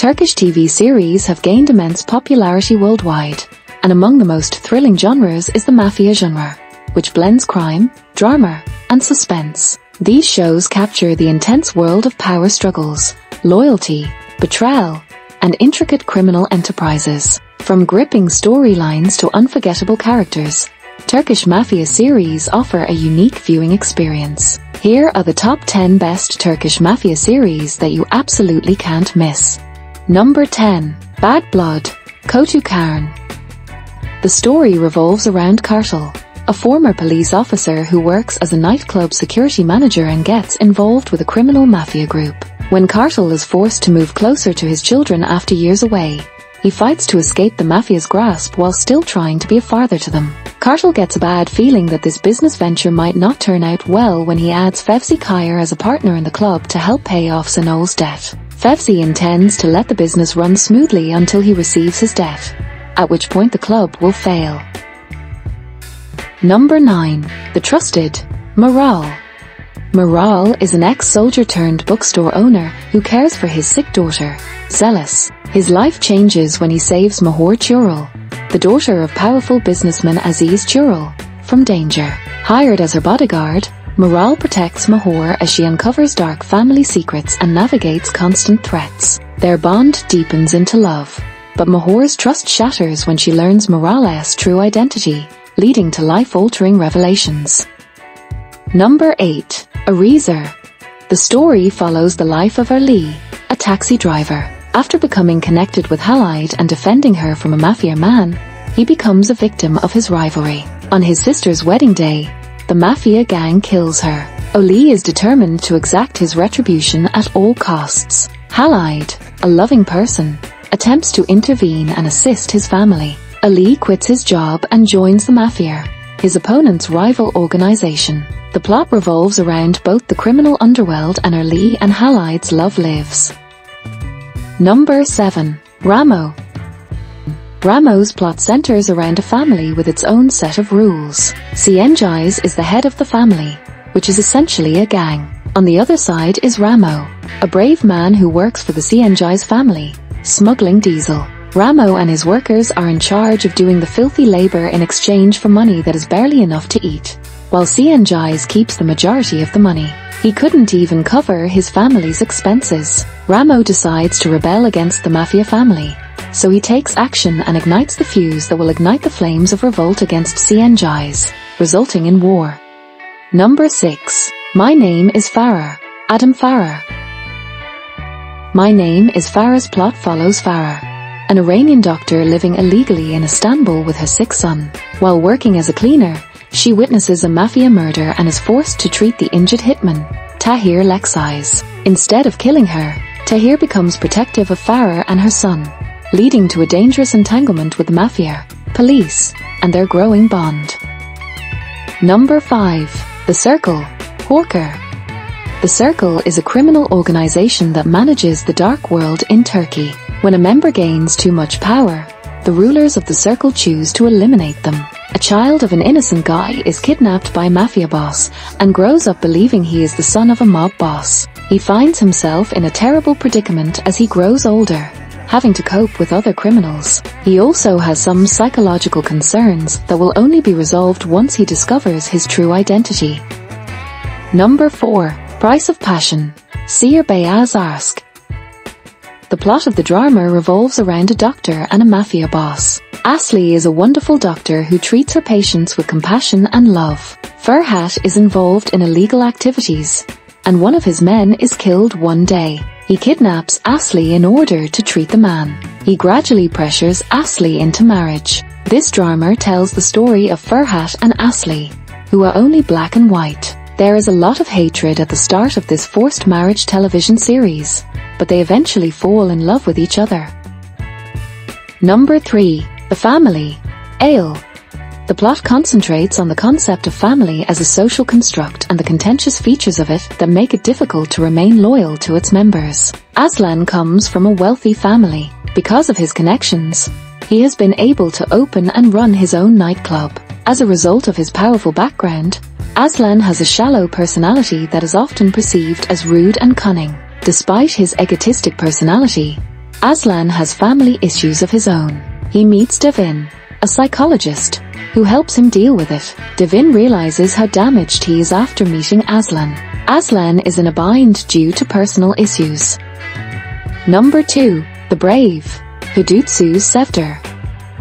Turkish TV series have gained immense popularity worldwide, and among the most thrilling genres is the mafia genre, which blends crime, drama, and suspense. These shows capture the intense world of power struggles, loyalty, betrayal, and intricate criminal enterprises. From gripping storylines to unforgettable characters, Turkish Mafia series offer a unique viewing experience. Here are the top 10 best Turkish Mafia series that you absolutely can't miss. Number 10. Bad Blood, Kotu Karn. The story revolves around Kartal, a former police officer who works as a nightclub security manager and gets involved with a criminal mafia group. When Kartal is forced to move closer to his children after years away, he fights to escape the mafia's grasp while still trying to be a father to them. Kartal gets a bad feeling that this business venture might not turn out well when he adds Fevzi Kaya as a partner in the club to help pay off Sanol's debt. Fevzi intends to let the business run smoothly until he receives his debt, at which point the club will fail. Number 9. The Trusted, Maral. Maral is an ex-soldier turned bookstore owner who cares for his sick daughter, Zealous. His life changes when he saves Mahor Churul, the daughter of powerful businessman Aziz Churul, from danger. Hired as her bodyguard, Maral protects Mahor as she uncovers dark family secrets and navigates constant threats. Their bond deepens into love, but Mahor's trust shatters when she learns Maral's true identity, leading to life-altering revelations. Number 8. Arizer. The story follows the life of Ali, a taxi driver. After becoming connected with Halide and defending her from a mafia man, he becomes a victim of his rivalry. On his sister's wedding day, the mafia gang kills her. Ali is determined to exact his retribution at all costs. Halide, a loving person, attempts to intervene and assist his family. Ali quits his job and joins the mafia, his opponent's rival organization. The plot revolves around both the criminal underworld and Ali, and Halide's love lives. Number 7. Ramo. Ramo's plot centers around a family with its own set of rules. Ciengiz is the head of the family, which is essentially a gang. On the other side is Ramo, a brave man who works for the Ciengiz family, smuggling diesel. Ramo and his workers are in charge of doing the filthy labor in exchange for money that is barely enough to eat, while Ciengiz keeps the majority of the money. He couldn't even cover his family's expenses. Ramo decides to rebel against the mafia family, so he takes action and ignites the fuse that will ignite the flames of revolt against Ciengiz, resulting in war. Number 6. My Name is Farah, Adam Farah. My Name is Farah's plot follows Farah, an Iranian doctor living illegally in Istanbul with her sick son. While working as a cleaner, she witnesses a mafia murder and is forced to treat the injured hitman, Tahir Lexiz. Instead of killing her, Tahir becomes protective of Farah and her son, leading to a dangerous entanglement with the mafia, police, and their growing bond. Number 5. The Circle, Horker. The Circle is a criminal organization that manages the dark world in Turkey. When a member gains too much power, the rulers of the Circle choose to eliminate them. A child of an innocent guy is kidnapped by a mafia boss and grows up believing he is the son of a mob boss. He finds himself in a terrible predicament as he grows older, having to cope with other criminals. He also has some psychological concerns that will only be resolved once he discovers his true identity. Number 4. Price of Passion, Sir Beyaz Aşk. The plot of the drama revolves around a doctor and a mafia boss. Asli is a wonderful doctor who treats her patients with compassion and love. Ferhat is involved in illegal activities, and one of his men is killed one day. He kidnaps Asli in order to treat the man. He gradually pressures Asli into marriage. This drama tells the story of Ferhat and Asli, who are only black and white. There is a lot of hatred at the start of this forced marriage television series, but they eventually fall in love with each other. Number 3. The Family, Ale. The plot concentrates on the concept of family as a social construct and the contentious features of it that make it difficult to remain loyal to its members. Aslan comes from a wealthy family. Because of his connections, he has been able to open and run his own nightclub. As a result of his powerful background, Aslan has a shallow personality that is often perceived as rude and cunning. Despite his egotistic personality, Aslan has family issues of his own. He meets Devin, a psychologist, who helps him deal with it. Devin realizes how damaged he is after meeting Aslan. Aslan is in a bind due to personal issues. Number 2. The Brave. Hudutsu's Sevder.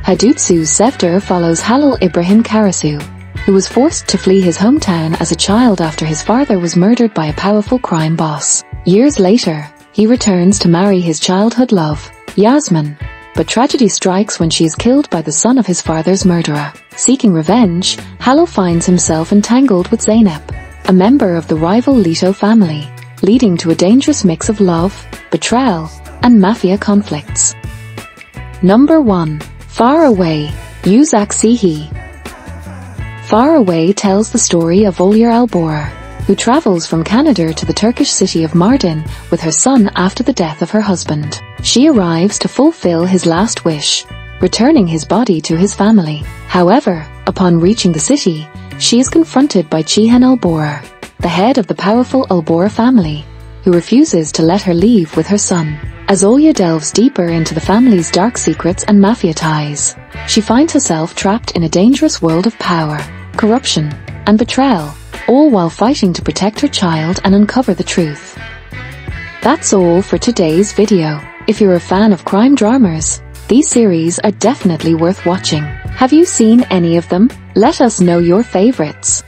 Hudutsu's Sevder follows Halil Ibrahim Karasu, who was forced to flee his hometown as a child after his father was murdered by a powerful crime boss. Years later, he returns to marry his childhood love, Yasmin, but tragedy strikes when she is killed by the son of his father's murderer. Seeking revenge, Halil finds himself entangled with Zeynep, a member of the rival Leto family, leading to a dangerous mix of love, betrayal, and mafia conflicts. Number 1. Far Away. Uzak Sihi. Far Away tells the story of Olyar Albora, who travels from Canada to the Turkish city of Mardin with her son after the death of her husband. She arrives to fulfill his last wish, returning his body to his family. However, upon reaching the city, she is confronted by Cihan Albora, the head of the powerful Albora family, who refuses to let her leave with her son. As Olya delves deeper into the family's dark secrets and mafia ties, she finds herself trapped in a dangerous world of power, corruption, and betrayal, all while fighting to protect her child and uncover the truth. That's all for today's video. If you're a fan of crime dramas, these series are definitely worth watching. Have you seen any of them? Let us know your favorites.